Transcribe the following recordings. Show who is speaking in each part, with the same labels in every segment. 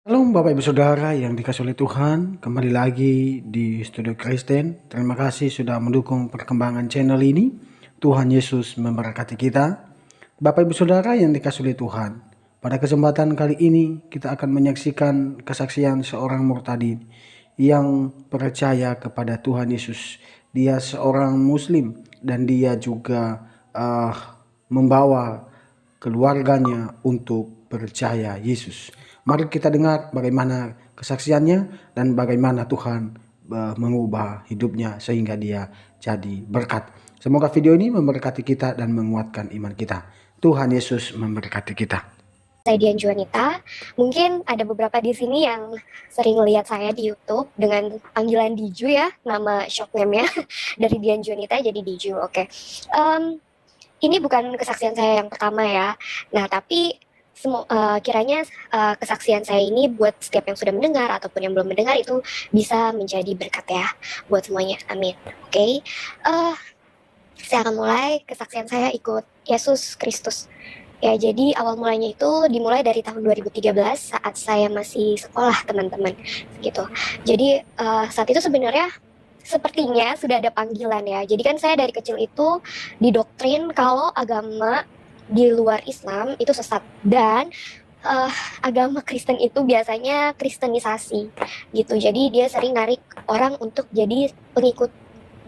Speaker 1: Halo Bapak Ibu Saudara yang dikasihi oleh Tuhan, kembali lagi di Studio Kristen. Terima kasih sudah mendukung perkembangan channel ini. Tuhan Yesus memberkati kita. Bapak Ibu Saudara yang dikasihi oleh Tuhan, pada kesempatan kali ini kita akan menyaksikan kesaksian seorang murtadin yang percaya kepada Tuhan Yesus. Dia seorang Muslim dan dia juga membawa keluarganya untuk percaya Yesus. Mari kita dengar bagaimana kesaksiannya dan bagaimana Tuhan mengubah hidupnya sehingga dia jadi berkat. Semoga video ini memberkati kita dan menguatkan iman kita. Tuhan Yesus memberkati kita.
Speaker 2: Saya Dian Juanita. Mungkin ada beberapa di sini yang sering lihat saya di YouTube dengan panggilan Diju ya, nama shop name-nya dari Dian Juanita jadi Diju. Oke. Ini bukan kesaksian saya yang pertama ya. Nah, tapi kiranya kesaksian saya ini buat setiap yang sudah mendengar ataupun yang belum mendengar itu bisa menjadi berkat ya buat semuanya. Amin. Oke. Saya akan mulai kesaksian saya ikut Yesus Kristus. Ya, jadi awal mulanya itu dimulai dari tahun 2013 saat saya masih sekolah, teman-teman, gitu. Jadi saat itu sebenarnya sepertinya sudah ada panggilan ya. Jadi kan saya dari kecil itu didoktrin kalau agama di luar Islam itu sesat dan agama Kristen itu biasanya kristenisasi gitu. Jadi dia sering narik orang untuk jadi pengikut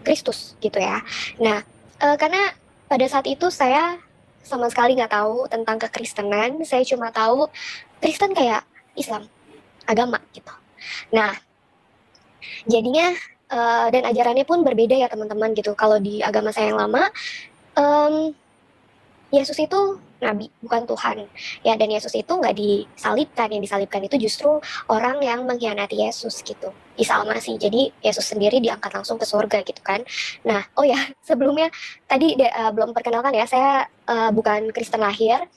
Speaker 2: Kristus gitu ya. Nah, karena pada saat itu saya sama sekali nggak tahu tentang kekristenan, saya cuma tahu Kristen kayak Islam, agama gitu. Nah, jadinya dan ajarannya pun berbeda ya teman-teman gitu. Kalau di agama saya yang lama, um, Yesus itu nabi, bukan Tuhan. Ya, dan Yesus itu nggak disalibkan. Yang disalibkan itu justru orang yang mengkhianati Yesus gitu. Isa Al-Masih. Jadi Yesus sendiri diangkat langsung ke surga gitu kan. Nah, oh ya, sebelumnya tadi belum perkenalkan ya, saya bukan Kristen lahir.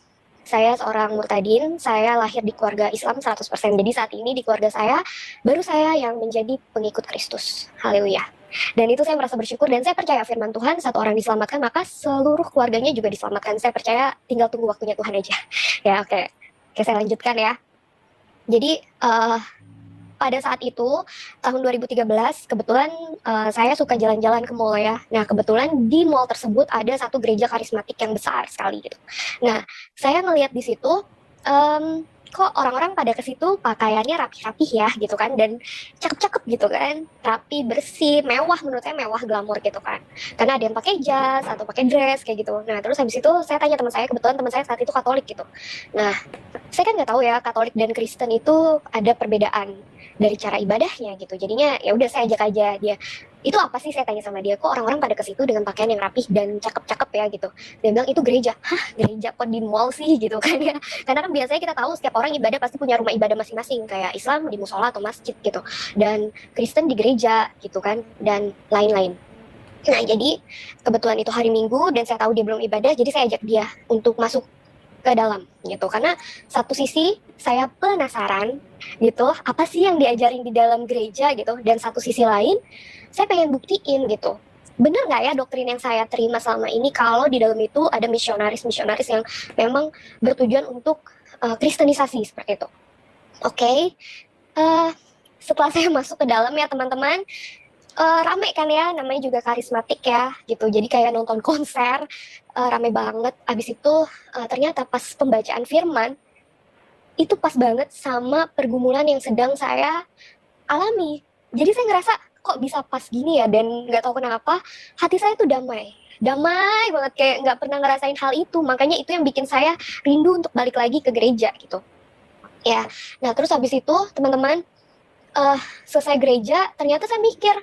Speaker 2: Saya seorang murtadin, saya lahir di keluarga Islam 100%. Jadi saat ini di keluarga saya, baru saya yang menjadi pengikut Kristus. Haleluya. Dan itu saya merasa bersyukur dan saya percaya firman Tuhan, satu orang diselamatkan maka seluruh keluarganya juga diselamatkan. Saya percaya tinggal tunggu waktunya Tuhan aja. Ya, oke. Oke, saya lanjutkan ya. Jadi pada saat itu tahun 2013 kebetulan saya suka jalan-jalan ke mall ya. Nah, kebetulan di mall tersebut ada satu gereja karismatik yang besar sekali gitu. Nah, saya ngelihat di situ kok orang-orang pada ke situ pakaiannya rapi-rapi ya gitu kan, dan cakep-cakep gitu kan, rapi, bersih, mewah, menurut saya mewah, glamor gitu kan, karena ada yang pakai jas atau pakai dress kayak gitu. Nah, terus habis itu saya tanya teman saya, kebetulan teman saya saat itu Katolik gitu. Nah, saya kan nggak tahu ya Katolik dan Kristen itu ada perbedaan dari cara ibadahnya gitu. Jadinya ya udah saya ajak aja dia. Itu apa sih, saya tanya sama dia, kok orang-orang pada ke situ dengan pakaian yang rapih dan cakep-cakep ya gitu. Dia bilang itu gereja. Hah, gereja kok di mall sih gitu kan ya. Karena kan biasanya kita tahu setiap orang ibadah pasti punya rumah ibadah masing-masing, kayak Islam di musola atau masjid gitu. Dan Kristen di gereja gitu kan, dan lain-lain. Nah, jadi kebetulan itu hari Minggu dan saya tahu dia belum ibadah, jadi saya ajak dia untuk masuk ke dalam gitu, karena satu sisi saya penasaran gitu apa sih yang diajarin di dalam gereja gitu, dan satu sisi lain saya pengen buktiin gitu bener nggak ya doktrin yang saya terima selama ini kalau di dalam itu ada misionaris-misionaris yang memang bertujuan untuk kristenisasi seperti itu. Oke. Setelah saya masuk ke dalam ya teman-teman, rame kan ya, namanya juga karismatik ya gitu, jadi kayak nonton konser, rame banget. Abis itu ternyata pas pembacaan firman itu pas banget sama pergumulan yang sedang saya alami. Jadi saya ngerasa kok bisa pas gini ya, dan nggak tahu kenapa hati saya tuh damai, damai banget, kayak nggak pernah ngerasain hal itu. Makanya itu yang bikin saya rindu untuk balik lagi ke gereja gitu ya. Nah, terus habis itu teman-teman, selesai gereja ternyata saya mikir,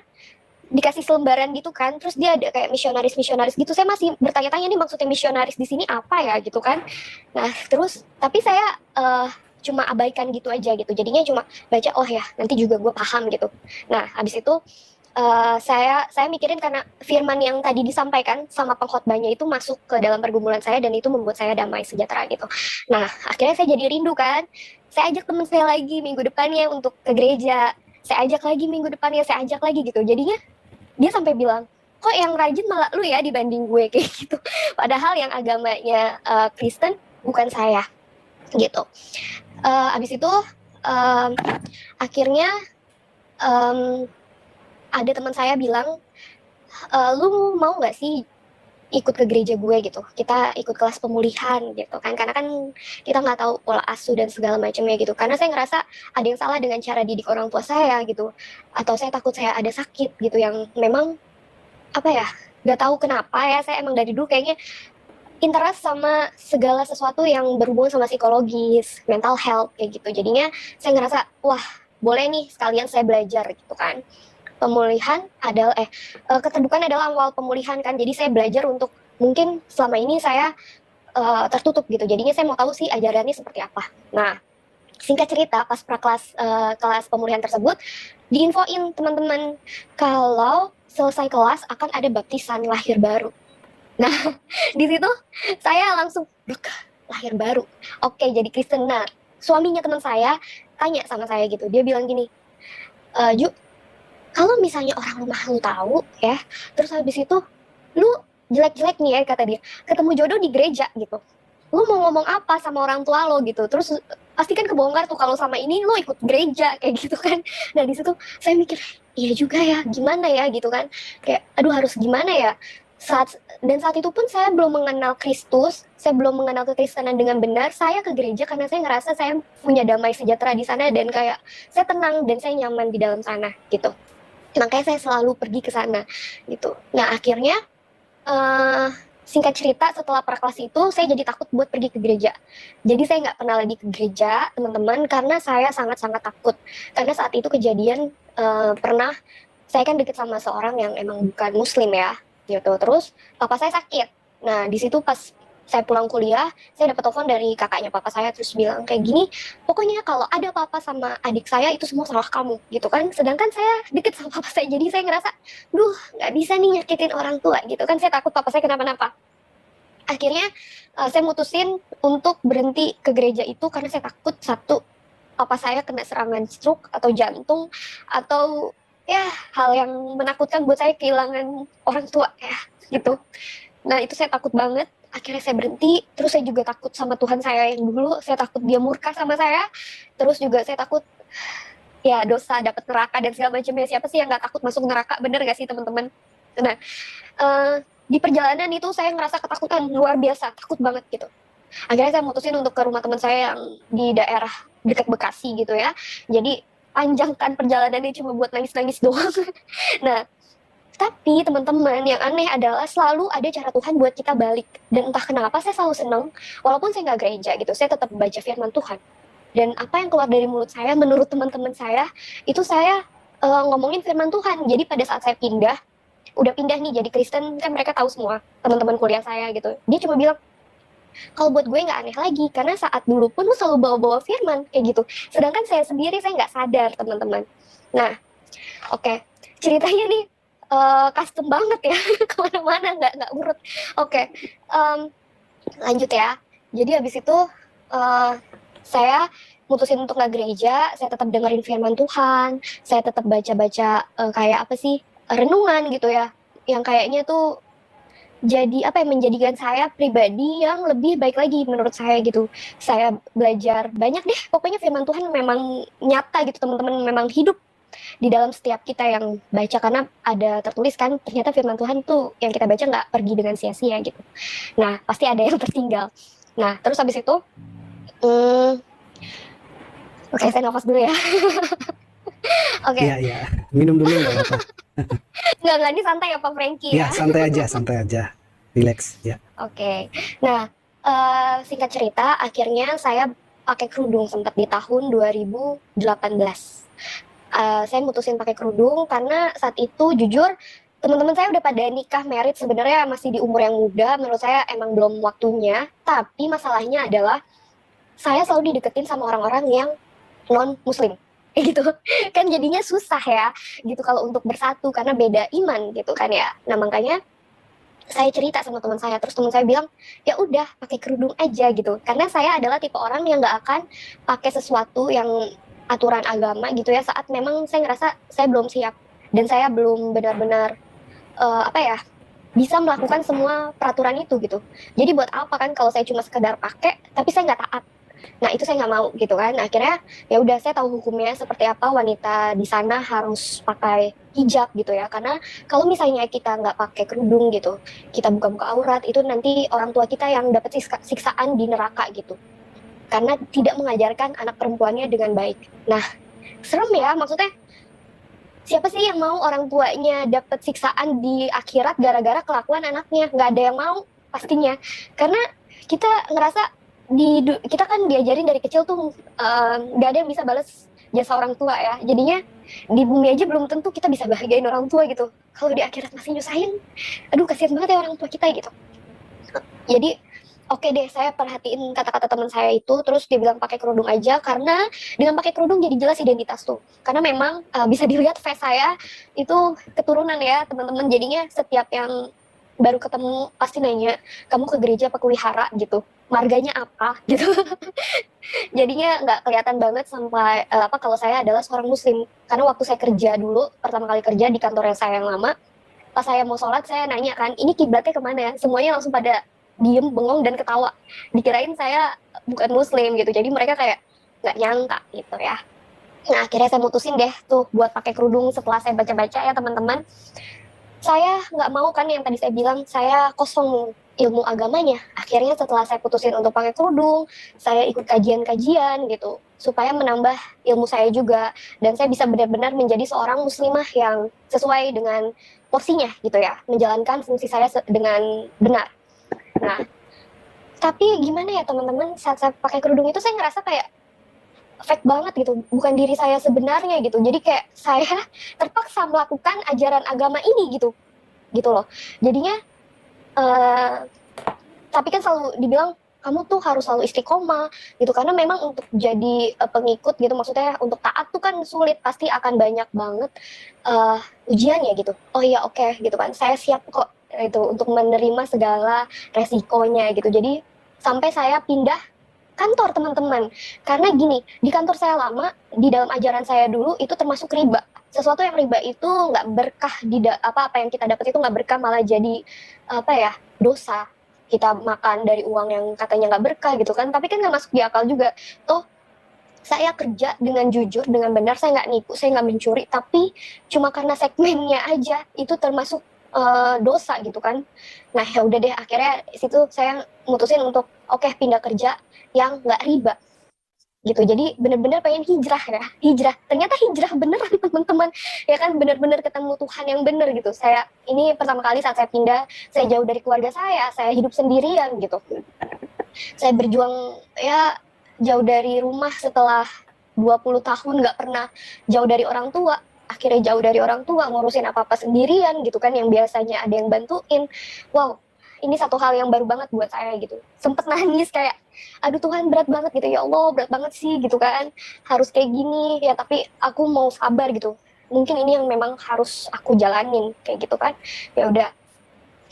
Speaker 2: dikasih selembaran gitu kan, terus dia ada kayak misionaris-misionaris gitu. Saya masih bertanya-tanya nih maksudnya misionaris di sini apa ya gitu kan. Nah, terus tapi saya cuma abaikan gitu aja gitu. Jadinya cuma baca, oh ya nanti juga gue paham gitu. Nah, habis itu saya mikirin karena firman yang tadi disampaikan sama pengkhotbahnya itu masuk ke dalam pergumulan saya dan itu membuat saya damai sejahtera gitu. Nah, akhirnya saya jadi rindu kan. Saya ajak teman saya lagi minggu depannya untuk ke gereja. Saya ajak lagi minggu depannya, saya ajak lagi gitu. Jadinya dia sampai bilang, kok yang rajin malah lu ya dibanding gue kayak gitu. Padahal yang agamanya Kristen bukan saya gitu. Abis itu em, akhirnya em, ada teman saya bilang, lu mau nggak sih ikut ke gereja gue gitu, kita ikut kelas pemulihan gitu kan, karena kan kita nggak tahu pola asuh dan segala macamnya gitu, karena saya ngerasa ada yang salah dengan cara didik orang tua saya gitu, atau saya takut saya ada sakit gitu yang memang apa ya, nggak tahu kenapa ya, saya emang dari dulu kayaknya interest sama segala sesuatu yang berhubungan sama psikologis, mental health kayak gitu. Jadinya saya ngerasa, wah boleh nih sekalian saya belajar gitu kan. Pemulihan adalah keterbukaan adalah awal pemulihan kan. Jadi saya belajar untuk mungkin selama ini saya tertutup gitu. Jadinya saya mau tahu sih ajarannya seperti apa. Nah, singkat cerita pas prakelas kelas pemulihan tersebut diinfoin teman-teman kalau selesai kelas akan ada baptisan lahir baru. Nah, di situ saya langsung "Duk, lahir baru. Oke, jadi Kristen." Nah, suaminya teman saya tanya sama saya gitu. Dia bilang gini, Ju, kalau misalnya orang rumah lu tahu ya, terus habis itu lu jelek-jelek nih ya kata dia, ketemu jodoh di gereja gitu. Lu mau ngomong apa sama orang tua lo gitu. Terus pasti kan kebongkar tuh kalau sama ini lu ikut gereja kayak gitu kan. Nah, di situ saya mikir, iya juga ya, gimana ya gitu kan. Kayak aduh harus gimana ya? Saat itu pun saya belum mengenal Kristus, saya belum mengenal kekristenan dengan benar. Saya ke gereja karena saya ngerasa saya punya damai sejahtera di sana dan kayak saya tenang dan saya nyaman di dalam sana gitu. Makanya saya selalu pergi ke sana gitu. Nah, akhirnya eh singkat cerita setelah prakelas itu saya jadi takut buat pergi ke gereja. Jadi saya nggak pernah lagi ke gereja, teman-teman, karena saya sangat-sangat takut. Karena saat itu kejadian pernah saya kan deket sama seorang yang emang bukan muslim ya gitu, terus papa saya sakit. Nah, di situ pas saya pulang kuliah saya dapat telepon dari kakaknya papa saya, terus bilang kayak gini, pokoknya kalau ada apa-apa sama adik saya itu semua salah kamu gitu kan, sedangkan saya deket sama papa saya, jadi saya ngerasa duh nggak bisa nih nyakitin orang tua gitu kan, saya takut papa saya kenapa-napa. Akhirnya saya mutusin untuk berhenti ke gereja itu karena saya takut, satu, papa saya kena serangan stroke atau jantung, atau ya hal yang menakutkan buat saya kehilangan orang tua ya gitu. Nah, itu saya takut banget. Akhirnya saya berhenti. Terus saya juga takut sama Tuhan saya yang dulu. Saya takut dia murka sama saya. Terus juga saya takut ya dosa dapat neraka dan segala macamnya. Siapa sih yang nggak takut masuk neraka? Bener gak sih teman-teman? Nah, di perjalanan itu saya ngerasa ketakutan luar biasa, takut banget gitu. Akhirnya saya mutusin untuk ke rumah teman saya yang di daerah dekat Bekasi gitu ya. Jadi panjangkan perjalanannya cuma buat nangis-nangis doang. Nah, tapi teman-teman yang aneh adalah selalu ada cara Tuhan buat kita balik. Dan entah kenapa saya selalu senang, walaupun saya nggak gereja gitu, saya tetap baca firman Tuhan. Dan apa yang keluar dari mulut saya, menurut teman-teman saya, itu saya ngomongin firman Tuhan. Jadi pada saat saya udah pindah nih jadi Kristen, kan mereka tahu semua, teman-teman kuliah saya gitu. Dia cuma bilang, kalau buat gue nggak aneh lagi, karena saat dulu pun lu selalu bawa-bawa firman, kayak gitu. Sedangkan saya sendiri, saya nggak sadar, teman-teman. Nah, oke. Ceritanya nih, custom banget ya, kemana-mana, nggak urut. Oke, lanjut ya. Jadi habis itu, saya mutusin untuk nggak gereja, saya tetap dengerin firman Tuhan, saya tetap baca-baca kayak apa sih, renungan gitu ya, yang kayaknya tuh jadi apa yang menjadikan saya pribadi yang lebih baik lagi menurut saya gitu. Saya belajar banyak deh, pokoknya firman Tuhan memang nyata gitu teman-teman, memang hidup di dalam setiap kita yang baca, karena ada tertulis kan ternyata firman Tuhan tuh yang kita baca nggak pergi dengan sia-sia gitu. Nah, pasti ada yang tertinggal. Nah, terus habis itu, oke, saya nafas dulu ya. Oke.
Speaker 3: Iya, iya. Minum dulu nggak apa-apa.
Speaker 2: Nggak, ini santai ya Pak Franky
Speaker 3: Ya,
Speaker 2: ya.
Speaker 3: santai aja. Relax, ya.
Speaker 2: Oke. Nah, singkat cerita, akhirnya saya pakai kerudung sempat di tahun 2018. Saya mutusin pakai kerudung karena saat itu jujur teman-teman saya udah pada nikah, married, sebenarnya masih di umur yang muda. Menurut saya emang belum waktunya. Tapi masalahnya adalah saya selalu dideketin sama orang-orang yang non Muslim. Kayak gitu kan, jadinya susah ya gitu kalau untuk bersatu karena beda iman gitu kan ya. Nah, makanya saya cerita sama teman saya, terus teman saya bilang ya udah pakai kerudung aja gitu, karena saya adalah tipe orang yang nggak akan pakai sesuatu yang aturan agama gitu ya saat memang saya ngerasa saya belum siap dan saya belum benar-benar apa ya, bisa melakukan semua peraturan itu gitu. Jadi buat apa kan kalau saya cuma sekedar pakai tapi saya nggak taat. Nah itu saya nggak mau gitu kan. Akhirnya ya udah, saya tahu hukumnya seperti apa wanita di sana harus pakai hijab gitu ya. Karena kalau misalnya kita nggak pakai kerudung gitu, kita buka-buka aurat, itu nanti orang tua kita yang dapat siksaan di neraka gitu. Karena tidak mengajarkan anak perempuannya dengan baik. Nah serem ya, maksudnya siapa sih yang mau orang tuanya dapat siksaan di akhirat gara-gara kelakuan anaknya? Nggak ada yang mau pastinya. Karena kita ngerasa kita kan diajarin dari kecil tuh nggak ada yang bisa balas jasa orang tua ya. Jadinya di bumi aja belum tentu kita bisa bahagiain orang tua gitu. Kalau di akhirat masih nyusahin, aduh kasihan banget ya orang tua kita gitu. Jadi oke deh, saya perhatiin kata-kata teman saya itu, terus dia bilang pakai kerudung aja, karena dengan pakai kerudung jadi jelas identitas tuh. Karena memang bisa dilihat face saya itu keturunan ya teman-teman. Jadinya setiap yang baru ketemu pasti nanya, kamu ke gereja apa ke wihara gitu, marganya apa gitu. Jadinya nggak kelihatan banget sampai apa kalau saya adalah seorang muslim. Karena waktu saya kerja dulu, pertama kali kerja di kantor saya yang lama, pas saya mau sholat saya nanya kan, ini kiblatnya kemana ya? Semuanya langsung pada diem, bengong, dan ketawa. Dikirain saya bukan muslim gitu. Jadi mereka kayak nggak nyangka gitu ya. Nah akhirnya saya mutusin deh tuh buat pakai kerudung. Setelah saya baca-baca ya teman-teman, saya nggak mau kan yang tadi saya bilang saya kosong ilmu agamanya. Akhirnya setelah saya putusin untuk pakai kerudung, saya ikut kajian-kajian gitu supaya menambah ilmu saya juga, dan saya bisa benar-benar menjadi seorang muslimah yang sesuai dengan porsinya gitu ya, menjalankan fungsi saya dengan benar. Nah, tapi gimana ya teman-teman, saat saya pakai kerudung itu saya ngerasa kayak fake banget gitu, bukan diri saya sebenarnya gitu. Jadi kayak saya terpaksa melakukan ajaran agama ini gitu loh. Jadinya tapi kan selalu dibilang kamu tuh harus selalu istiqomah gitu, karena memang untuk jadi pengikut gitu, maksudnya untuk taat tuh kan sulit, pasti akan banyak banget ujiannya gitu. Oh iya oke, gitu kan, saya siap kok itu untuk menerima segala resikonya gitu. Jadi sampai saya pindah kantor teman-teman, karena gini, di kantor saya lama, di dalam ajaran saya dulu itu termasuk riba. Sesuatu yang riba itu nggak berkah, apa yang kita dapat itu nggak berkah, malah jadi apa ya, dosa. Kita makan dari uang yang katanya nggak berkah gitu kan, tapi kan nggak masuk di akal juga. Toh saya kerja dengan jujur, dengan benar, saya nggak nipu, saya nggak mencuri, tapi cuma karena segmennya aja itu termasuk dosa gitu kan. Nah ya udah deh, akhirnya situ saya mutusin untuk oke, pindah kerja yang nggak riba gitu. Jadi bener-bener pengen hijrah ya, hijrah. Ternyata hijrah beneran teman-teman, ya kan, bener-bener ketemu Tuhan yang bener gitu. Saya ini pertama kali saat saya pindah, saya jauh dari keluarga saya hidup sendirian gitu. Saya berjuang ya jauh dari rumah setelah 20 tahun nggak pernah jauh dari orang tua. Akhirnya jauh dari orang tua, ngurusin apa-apa sendirian gitu kan, yang biasanya ada yang bantuin. Wow, ini satu hal yang baru banget buat saya gitu. Sempet nangis kayak, aduh Tuhan berat banget gitu, ya Allah berat banget sih gitu kan, harus kayak gini ya, tapi aku mau sabar gitu. Mungkin ini yang memang harus aku jalanin kayak gitu kan. Ya udah,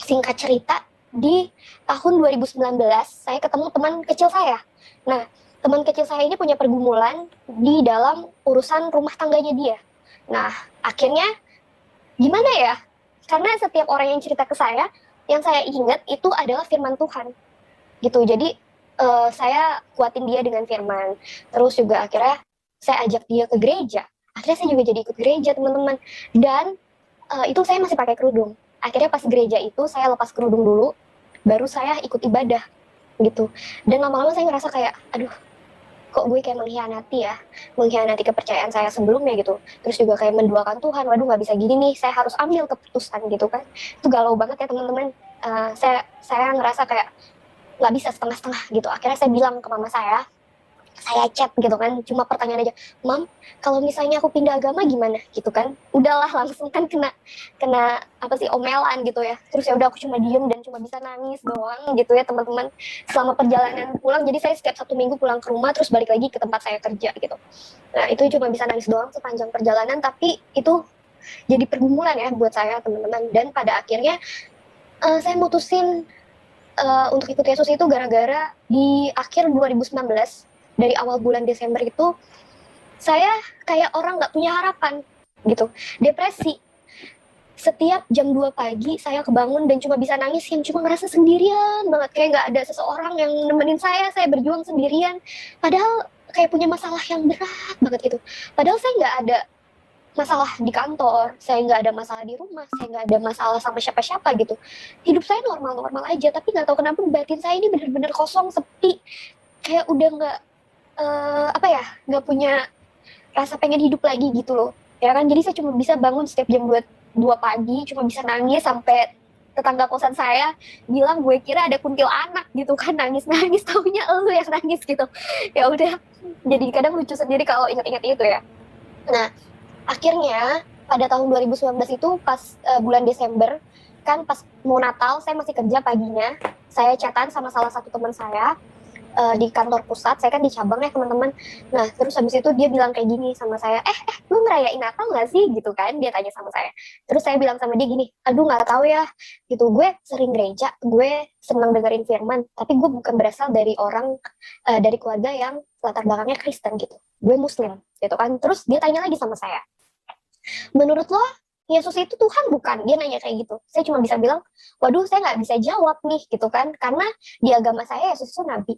Speaker 2: singkat cerita, di tahun 2019 saya ketemu teman kecil saya. Nah, teman kecil saya ini punya pergumulan di dalam urusan rumah tangganya dia. Nah, akhirnya gimana ya? Karena setiap orang yang cerita ke saya, yang saya ingat itu adalah firman Tuhan gitu. Jadi saya kuatin dia dengan firman. Terus juga akhirnya saya ajak dia ke gereja. Akhirnya saya juga jadi ikut gereja teman-teman. Dan itu saya masih pakai kerudung. Akhirnya pas gereja itu saya lepas kerudung dulu, baru saya ikut ibadah gitu. Dan lama-lama saya ngerasa kayak, aduh kok gue kayak mengkhianati kepercayaan saya sebelumnya gitu. Terus juga kayak menduakan Tuhan, waduh nggak bisa gini nih, saya harus ambil keputusan gitu kan. Itu galau banget ya teman-teman. Saya ngerasa kayak nggak bisa setengah-setengah gitu. Akhirnya saya bilang ke mama saya chat gitu kan, cuma pertanyaan aja, Mam, kalau misalnya aku pindah agama gimana gitu kan. Udahlah, langsung kan kena apa sih, omelan gitu ya. Terus ya udah, aku cuma diem dan cuma bisa nangis doang gitu ya teman-teman selama perjalanan pulang. Jadi saya setiap 1 minggu pulang ke rumah terus balik lagi ke tempat saya kerja gitu. Nah itu cuma bisa nangis doang sepanjang perjalanan, tapi itu jadi pergumulan ya buat saya teman-teman. Dan pada akhirnya saya mutusin untuk ikut Yesus itu gara-gara di akhir 2019, dari awal bulan Desember itu saya kayak orang nggak punya harapan gitu, depresi. setiap jam 2 pagi saya kebangun dan cuma bisa nangis, yang cuma ngerasa sendirian banget, kayak nggak ada seseorang yang nemenin saya berjuang sendirian. Padahal kayak punya masalah yang berat banget gitu. Padahal saya nggak ada masalah di kantor, saya nggak ada masalah di rumah, saya nggak ada masalah sama siapa-siapa gitu. Hidup saya normal-normal aja, tapi nggak tahu kenapa batin saya ini bener-bener kosong, sepi, kayak udah nggak apa ya, nggak punya rasa pengen hidup lagi gitu loh. Ya kan, jadi saya cuma bisa bangun setiap jam 2 pagi, cuma bisa nangis sampai tetangga kosan saya bilang gue kira ada kuntilanak gitu kan, nangis-nangis taunya elu yang nangis gitu. Ya udah, jadi kadang lucu sendiri kalau ingat-ingat itu ya. Nah, akhirnya pada tahun 2019 itu pas bulan Desember, kan pas mau Natal saya masih kerja paginya, saya chatan sama salah satu teman saya di kantor pusat, saya kan di cabang ya teman-teman. Nah terus habis itu dia bilang kayak gini sama saya, lu ngerayain Natal nggak sih gitu kan, dia tanya sama saya. Terus saya bilang sama dia gini, aduh nggak tahu ya gitu, gue sering gereja, gue senang dengerin firman, tapi gue bukan berasal dari orang dari keluarga yang latar belakangnya Kristen gitu, gue Muslim gitu kan. Terus dia tanya lagi sama saya, menurut lo Yesus itu Tuhan bukan? Dia nanya kayak gitu. Saya cuma bisa bilang, waduh saya nggak bisa jawab nih gitu kan, karena di agama saya Yesus itu nabi,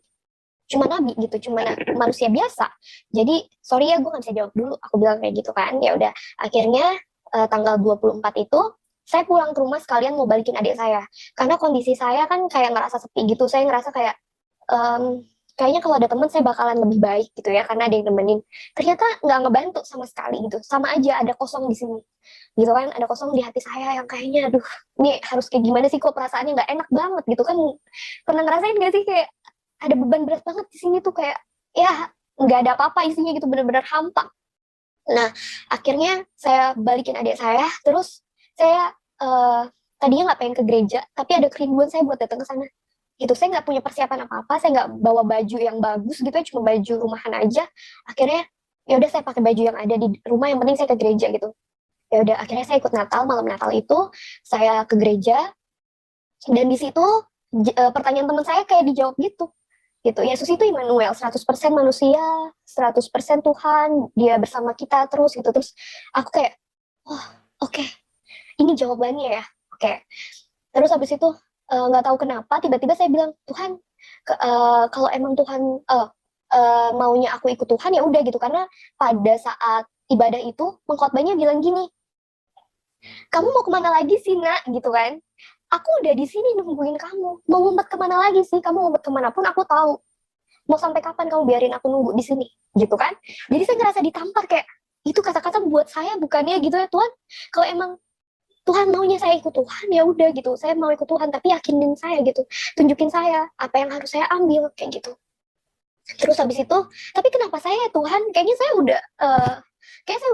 Speaker 2: cuma nabi gitu, cuma manusia biasa. Jadi sorry ya, gue nggak bisa jawab dulu, aku bilang kayak gitu kan. Ya udah, akhirnya tanggal 24 itu saya pulang ke rumah sekalian mau balikin adik saya, karena kondisi saya kan kayak ngerasa sepi gitu. Saya ngerasa kayak kayaknya kalau ada teman saya bakalan lebih baik gitu ya, karena ada yang nemenin. Ternyata nggak ngebantu sama sekali gitu, sama aja ada kosong di sini gitu kan, ada kosong di hati saya yang kayaknya aduh, ini harus kayak gimana sih, kok perasaannya nggak enak banget gitu kan. Pernah ngerasain gak sih kayak ada beban berat banget di sini tuh, kayak ya nggak ada apa-apa isinya gitu, bener-bener hampa. Nah akhirnya saya balikin adik saya, terus saya tadinya nggak pengen ke gereja, tapi ada kerinduan saya buat datang ke sana gitu. Saya nggak punya persiapan apa-apa, saya nggak bawa baju yang bagus gitu ya, cuma baju rumahan aja. Akhirnya ya udah, saya pakai baju yang ada di rumah, yang penting saya ke gereja gitu. Ya udah, akhirnya saya ikut Natal. Malam Natal itu saya ke gereja, dan di situ pertanyaan teman saya kayak dijawab gitu. Yesus itu Immanuel, 100% manusia, 100% Tuhan, dia bersama kita terus gitu. Terus aku kayak, oh oke, ini jawabannya ya. Oke. Terus habis itu nggak tahu kenapa tiba-tiba saya bilang, Tuhan, kalau emang Tuhan maunya aku ikut Tuhan ya udah gitu. Karena pada saat ibadah itu pengkhotbahnya bilang gini, kamu mau kemana lagi sih nak gitu kan, aku udah di sini nungguin kamu, mau ngumpet kemana lagi sih, kamu ngumpet kemanapun aku tahu, mau sampai kapan kamu biarin aku nunggu di sini gitu kan. Jadi saya ngerasa ditampar, kayak itu kata-kata buat saya bukannya gitu ya, Tuhan kalau emang Tuhan maunya saya ikut Tuhan ya udah gitu, saya mau ikut Tuhan, tapi yakinin saya gitu, tunjukin saya apa yang harus saya ambil kayak gitu. Terus habis itu, tapi kenapa saya Tuhan, kayaknya saya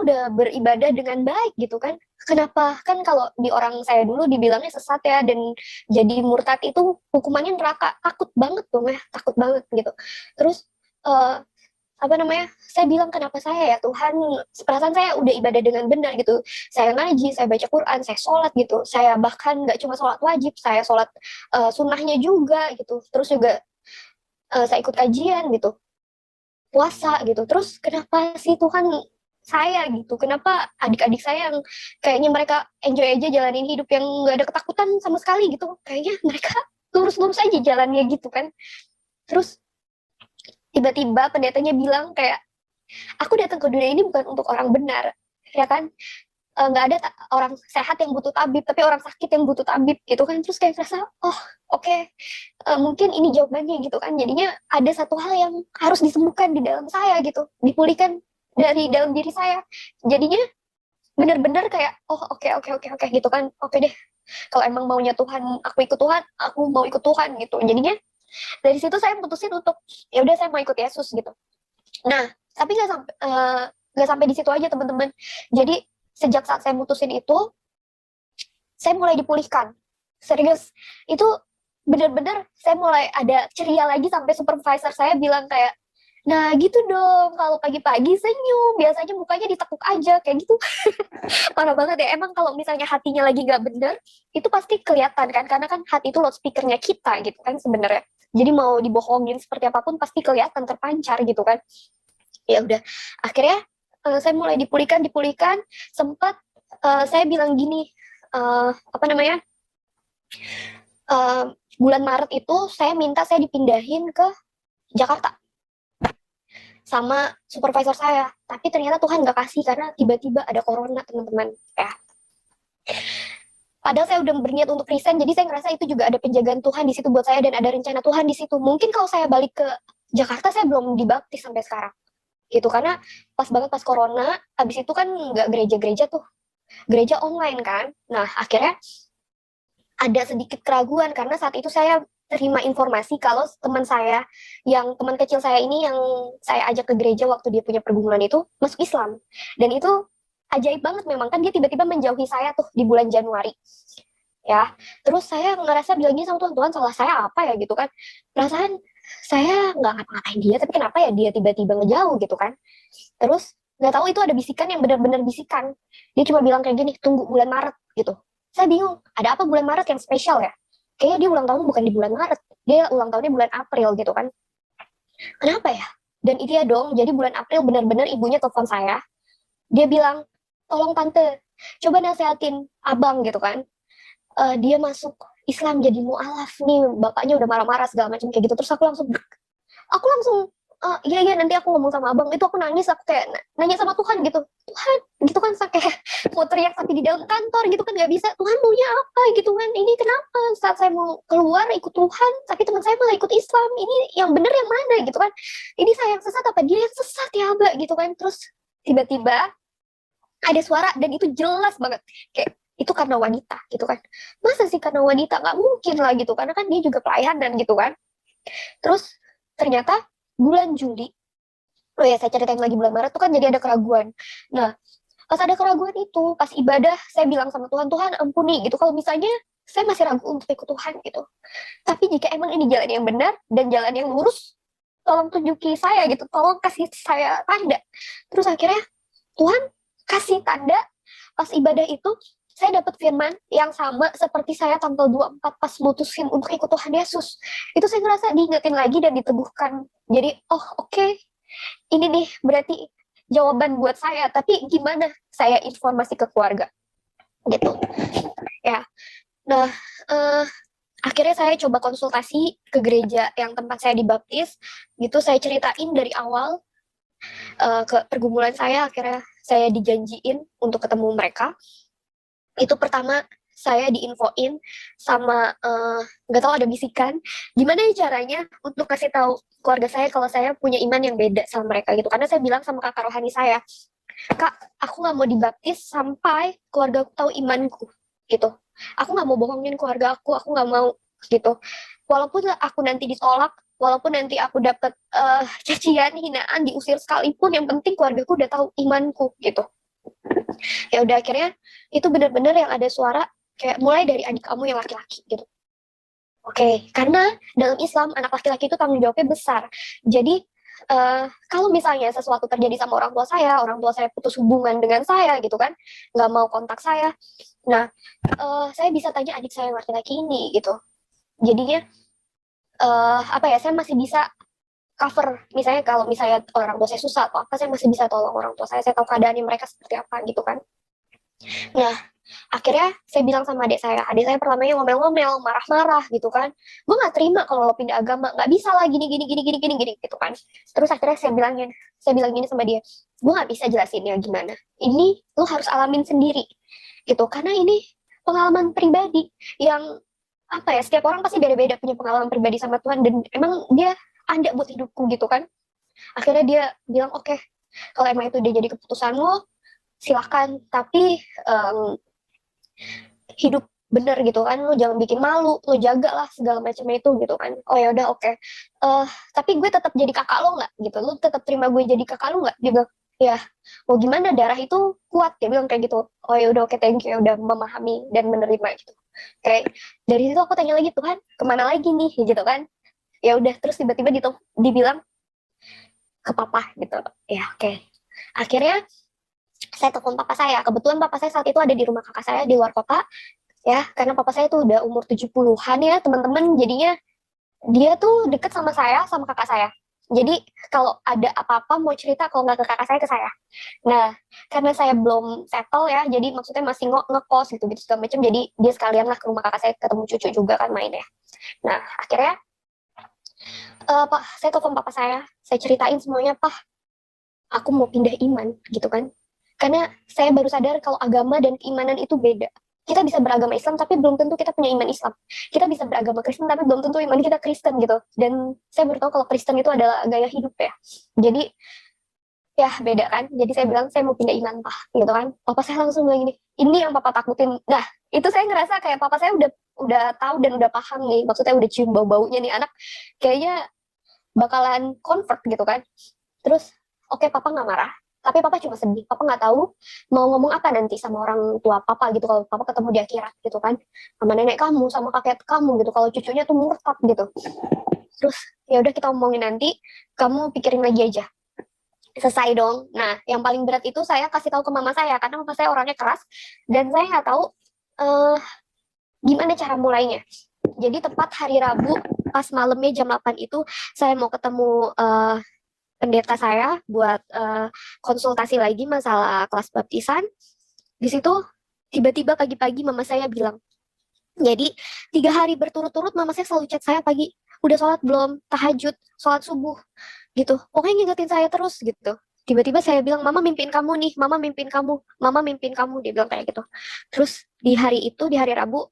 Speaker 2: udah beribadah dengan baik gitu kan. Kenapa, kan kalau di orang saya dulu dibilangnya sesat ya, dan jadi murtad itu hukumannya neraka. Takut banget dong ya, takut banget gitu. Terus saya bilang, kenapa saya ya Tuhan, perasaan saya udah ibadah dengan benar gitu, saya ngaji, saya baca Quran, saya sholat gitu, saya bahkan nggak cuma sholat wajib, saya sholat sunnahnya juga gitu. Terus juga saya ikut kajian gitu, puasa gitu. Terus kenapa sih Tuhan saya gitu, kenapa adik-adik saya yang kayaknya mereka enjoy aja jalanin hidup yang nggak ada ketakutan sama sekali gitu, kayaknya mereka lurus-lurus aja jalannya gitu kan. Terus tiba-tiba pendetanya bilang kayak, aku datang ke dunia ini bukan untuk orang benar ya kan, nggak ada orang sehat yang butuh tabib, tapi orang sakit yang butuh tabib gitu kan. Terus kayak rasa, oh oke, mungkin ini jawabannya gitu kan. Jadinya ada satu hal yang harus disembuhkan di dalam saya gitu, dipulihkan dari dalam diri saya. Jadinya benar-benar kayak, oh oke gitu kan. Oke deh, kalau emang maunya Tuhan aku ikut Tuhan, aku mau ikut Tuhan gitu. Jadinya dari situ saya putusin untuk ya udah, saya mau ikut Yesus gitu. Nah tapi nggak sampai di situ aja teman-teman. Jadi sejak saat saya mutusin itu, saya mulai dipulihkan. Serius, itu benar-benar saya mulai ada ceria lagi, sampai supervisor saya bilang kayak, nah gitu dong, kalau pagi-pagi senyum, biasanya mukanya ditekuk aja, kayak gitu. Parah banget ya, emang kalau misalnya hatinya lagi nggak bener, itu pasti kelihatan kan, karena kan hati itu loudspeakernya kita gitu kan sebenarnya. Jadi mau dibohongin seperti apapun, pasti kelihatan, terpancar gitu kan. Ya udah, akhirnya saya mulai dipulihkan. Sempat saya bilang gini, apa namanya, eh, bulan Maret itu saya minta saya dipindahin ke Jakarta sama supervisor saya, tapi ternyata Tuhan nggak kasih karena tiba-tiba ada corona, teman-teman ya. Padahal saya udah berniat untuk resign, jadi saya ngerasa itu juga ada penjagaan Tuhan di situ buat saya dan ada rencana Tuhan di situ. Mungkin kalau saya balik ke Jakarta saya belum dibaptis sampai sekarang gitu, karena pas banget pas corona, abis itu kan nggak gereja-gereja tuh, gereja online kan. Nah akhirnya ada sedikit keraguan karena saat itu saya terima informasi kalau teman saya, yang teman kecil saya ini yang saya ajak ke gereja waktu dia punya pergumulan itu masuk Islam. Dan itu ajaib banget memang, kan dia tiba-tiba menjauhi saya tuh di bulan Januari ya. Terus saya ngerasa bilangnya sama Tuhan, Tuhan salah saya apa ya gitu kan, perasaan saya nggak ngapa-ngapain dia, tapi kenapa ya dia tiba-tiba ngejauh gitu kan. Terus nggak tahu itu ada bisikan yang benar-benar bisikan, dia cuma bilang kayak gini, tunggu bulan Maret gitu. Saya bingung, ada apa bulan Maret yang spesial ya, kayaknya dia ulang tahun bukan di bulan Maret, dia ulang tahunnya bulan April gitu kan, kenapa ya. Dan itu ya dong, jadi bulan April benar-benar ibunya telepon saya, dia bilang, tolong tante coba nasehatin abang gitu kan. Dia masuk Islam jadi mualaf nih, bapaknya udah marah-marah segala macam kayak gitu. Terus aku langsung iya iya nanti aku ngomong sama abang. Itu aku nangis, aku kayak nanya sama Tuhan gitu, Tuhan gitu kan, kayak mau teriak tapi di dalam kantor gitu kan nggak bisa. Tuhan maunya apa gitu kan, ini kenapa saat saya mau keluar ikut Tuhan tapi teman saya malah ikut Islam, ini yang bener yang mana gitu kan, ini saya yang sesat apa dia yang sesat ya Abah gitu kan. Terus tiba-tiba ada suara dan itu jelas banget kayak itu karena wanita gitu kan. Masa sih karena wanita, nggak mungkin lah gitu, karena kan dia juga pelayanan gitu kan. Terus ternyata bulan Juli, oh ya saya ceritain lagi, bulan Maret tuh kan jadi ada keraguan. Nah pas ada keraguan itu, pas ibadah saya bilang sama Tuhan, Tuhan ampuni gitu kalau misalnya saya masih ragu untuk ikut Tuhan gitu, tapi jika emang ini jalan yang benar dan jalan yang lurus, tolong tunjuki saya gitu, tolong kasih saya tanda. Terus akhirnya Tuhan kasih tanda. Pas ibadah itu saya dapat firman yang sama seperti saya tanggal 24 pas mutusin untuk ikut Tuhan Yesus. Itu saya ngerasa diingetin lagi dan diteguhkan. Jadi oh oke, ini nih berarti jawaban buat saya, tapi gimana saya informasi ke keluarga gitu ya. Nah akhirnya saya coba konsultasi ke gereja yang tempat saya dibaptis gitu, saya ceritain dari awal ke pergumulan saya. Akhirnya saya dijanjiin untuk ketemu mereka. Itu pertama saya diinfoin sama nggak tahu ada bisikan gimana ya caranya untuk kasih tahu keluarga saya kalau saya punya iman yang beda sama mereka gitu. Karena saya bilang sama kakak rohani saya, Kak aku nggak mau dibaptis sampai keluarga aku tahu imanku gitu. Aku nggak mau bohongin keluarga aku nggak mau gitu. Walaupun aku nanti ditolak, walaupun nanti aku dapat cacian, hinaan, diusir sekalipun, yang penting keluargaku udah tahu imanku gitu. Ya udah akhirnya itu benar-benar yang ada suara kayak mulai dari adik kamu yang laki-laki gitu. Oke, karena dalam Islam anak laki-laki itu tanggung jawabnya besar. Jadi kalau misalnya sesuatu terjadi sama orang tua saya putus hubungan dengan saya gitu kan, nggak mau kontak saya. Nah, saya bisa tanya adik saya yang laki-laki ini gitu. Jadinya apa ya, saya masih bisa cover, misalnya kalau misalnya orang tua saya susah atau apa, saya masih bisa tolong orang tua saya tahu keadaannya mereka seperti apa gitu kan. Nah akhirnya saya bilang sama adik saya pertamanya ngomel-ngomel, marah-marah gitu kan, gue nggak terima kalau lo pindah agama, nggak bisa lah gini gitu kan. Terus akhirnya saya bilang gini sama dia, gue nggak bisa jelasin ya gimana, ini lo harus alamin sendiri gitu, karena ini pengalaman pribadi yang apa ya, setiap orang pasti beda-beda punya pengalaman pribadi sama Tuhan, dan emang dia ada buat hidupku gitu kan. Akhirnya dia bilang oke, kalau emang itu udah jadi keputusan lo silahkan, tapi hidup bener gitu kan, lo jangan bikin malu, lo jaga lah segala macam itu gitu kan. Oh ya udah oke. Tapi gue tetap jadi kakak lo nggak gitu, lo tetap terima gue jadi kakak lo nggak? Dia bilang ya mau gimana, darah itu kuat, dia bilang kayak gitu. Oh ya udah oke, thank you, udah memahami dan menerima gitu. Kayak dari situ aku tanya lagi, Tuhan kemana lagi nih gitu kan. Ya udah, terus tiba-tiba dibilang ke papa gitu ya. Oke. Akhirnya saya telepon papa saya. Kebetulan papa saya saat itu ada di rumah kakak saya di luar kota ya, karena papa saya tuh udah umur 70-an ya teman-teman, jadinya dia tuh deket sama saya sama kakak saya. Jadi kalau ada apa-apa mau cerita, kalau nggak ke kakak saya, ke saya. Nah, karena saya belum settle ya, jadi maksudnya masih ngekos gitu-gitu segala macam, jadi dia sekalian lah ke rumah kakak saya, ketemu cucu juga kan main ya. Nah, akhirnya Pak, saya telepon papa saya ceritain semuanya, Pak, aku mau pindah iman gitu kan. Karena saya baru sadar kalau agama dan keimanan itu beda. Kita bisa beragama Islam tapi belum tentu kita punya iman Islam. Kita bisa beragama Kristen tapi belum tentu iman kita Kristen gitu. Dan saya baru tahu kalau Kristen itu adalah gaya hidup ya. Jadi ya beda kan. Jadi saya bilang saya mau pindah iman, Pak, gitu kan. Papa saya langsung bilang gini, ini yang papa takutin. Nah, itu saya ngerasa kayak papa saya udah tahu dan udah paham nih. Maksudnya udah cium bau-baunya nih anak kayaknya bakalan convert gitu kan. Terus oke, papa nggak marah, tapi papa cuma sedih. Papa nggak tahu mau ngomong apa nanti sama orang tua papa gitu kalau papa ketemu di akhirat gitu kan, sama nenek kamu, sama kakek kamu gitu, kalau cucunya tuh murtad gitu. Terus ya udah kita omongin nanti, kamu pikirin lagi aja. Selesai dong. Nah, yang paling berat itu saya kasih tahu ke mama saya karena mama saya orangnya keras dan saya nggak tahu eh, gimana cara mulainya. Jadi tepat hari Rabu pas malamnya jam 8 itu saya mau ketemu pendeta saya buat konsultasi lagi masalah kelas baptisan. Di situ tiba-tiba pagi-pagi mama saya bilang, jadi 3 hari berturut-turut mama saya selalu chat saya pagi, udah sholat belum, tahajud, sholat subuh, gitu. Pokoknya ngingetin saya terus gitu. Tiba-tiba saya bilang, mama mimpin kamu nih, mama mimpin kamu, mama mimpin kamu, dia bilang kayak gitu. Terus di hari itu, di hari Rabu,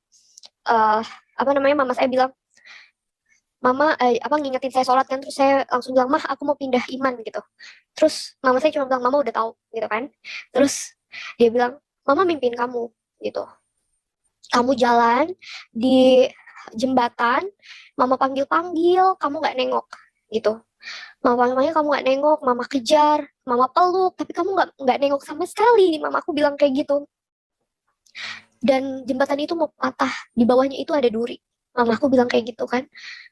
Speaker 2: mama saya bilang, mama ngingetin saya sholat kan, terus saya langsung bilang, mah aku mau pindah iman gitu. Terus mama saya cuma bilang, mama udah tahu gitu kan. Terus dia bilang, mama mimpin kamu gitu. Kamu jalan di jembatan, mama panggil-panggil, kamu nggak nengok gitu. Mama panggil kamu nggak nengok, mama kejar, mama peluk, tapi kamu nggak nengok sama sekali. Mama aku bilang kayak gitu. Dan jembatan itu mau patah, di bawahnya itu ada duri. Mama aku bilang kayak gitu kan.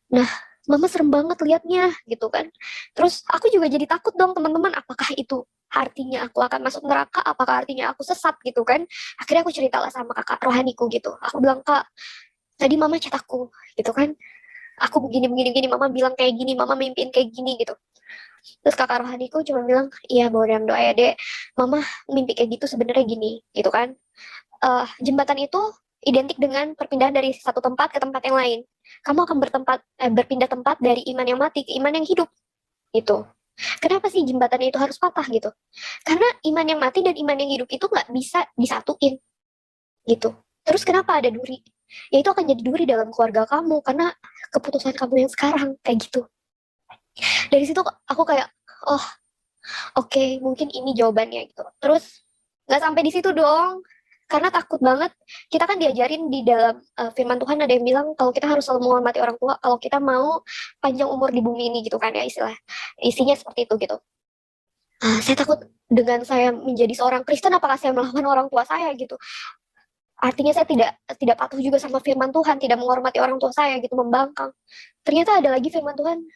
Speaker 2: Nah, mama serem banget liatnya gitu kan. Terus aku juga jadi takut dong, teman-teman, apakah itu artinya aku akan masuk neraka, apakah artinya aku sesat gitu kan. Akhirnya aku ceritalah sama kakak rohaniku gitu. Aku bilang, Kak, tadi mama chat aku gitu kan. Aku begini, begini, begini, mama bilang kayak gini, mama mimpin kayak gini gitu. Terus kakak rohaniku cuma bilang, iya bawa dalam doa ya dek, mama mimpi kayak gitu sebenarnya gini gitu kan. Jembatan itu identik dengan perpindahan dari satu tempat ke tempat yang lain. Kamu akan berpindah tempat dari iman yang mati ke iman yang hidup. Gitu. Kenapa sih jembatannya itu harus patah gitu? Karena iman yang mati dan iman yang hidup itu nggak bisa disatuin. Gitu. Terus kenapa ada duri? Ya itu akan jadi duri dalam keluarga kamu karena keputusan kamu yang sekarang kayak gitu. Dari situ aku kayak, oh oke, mungkin ini jawabannya gitu. Terus nggak sampai di situ dong, karena takut banget. Kita kan diajarin di dalam firman Tuhan ada yang bilang kalau kita harus selalu menghormati orang tua kalau kita mau panjang umur di bumi ini gitu kan ya, isinya seperti itu gitu. Saya takut dengan saya menjadi seorang Kristen, apakah saya melawan orang tua saya gitu. Artinya saya tidak patuh juga sama firman Tuhan, tidak menghormati orang tua saya gitu, membangkang. Ternyata ada lagi firman Tuhan